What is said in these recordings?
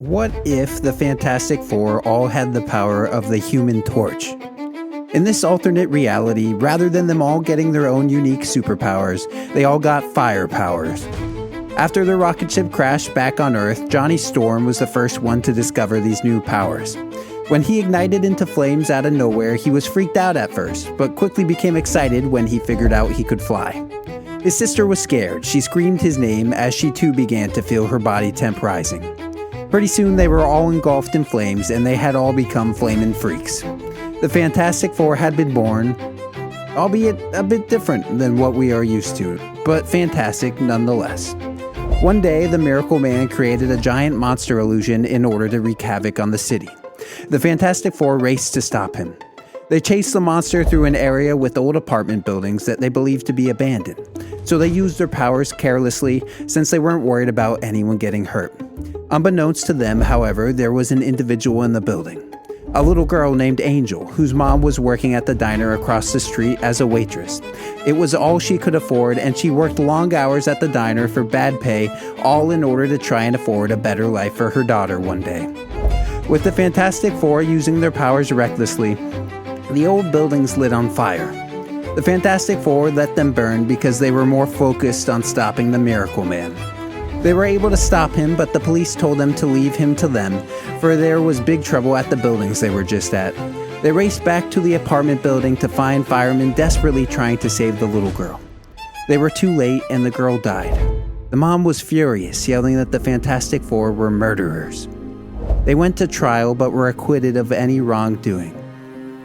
What if the Fantastic Four all had the power of the Human Torch? In this alternate reality, rather than them all getting their own unique superpowers, they all got fire powers. After the rocket ship crashed back on Earth, Johnny Storm was the first one to discover these new powers. When he ignited into flames out of nowhere, he was freaked out at first, but quickly became excited when he figured out he could fly. His sister was scared. She screamed his name as she too began to feel her body temp rising. Pretty soon they were all engulfed in flames and they had all become flamin' freaks. The Fantastic Four had been born, albeit a bit different than what we are used to, but fantastic nonetheless. One day, the Miracle Man created a giant monster illusion in order to wreak havoc on the city. The Fantastic Four raced to stop him. They chased the monster through an area with old apartment buildings that they believed to be abandoned, so they used their powers carelessly since they weren't worried about anyone getting hurt. Unbeknownst to them, however, there was an individual in the building. A little girl named Angel, whose mom was working at the diner across the street as a waitress. It was all she could afford, and she worked long hours at the diner for bad pay, all in order to try and afford a better life for her daughter one day. With the Fantastic Four using their powers recklessly, the old buildings lit on fire. The Fantastic Four let them burn because they were more focused on stopping the Miracle Man. They were able to stop him, but the police told them to leave him to them, for there was big trouble at the buildings they were just at. They raced back to the apartment building to find firemen desperately trying to save the little girl. They were too late and the girl died. The mom was furious, yelling that the Fantastic Four were murderers. They went to trial but were acquitted of any wrongdoing.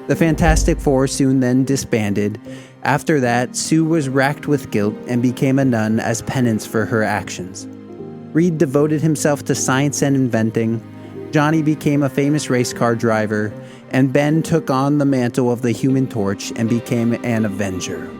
The Fantastic Four soon then disbanded. After that, Sue was racked with guilt and became a nun as penance for her actions. Reed devoted himself to science and inventing, Johnny became a famous race car driver, and Ben took on the mantle of the Human Torch and became an Avenger.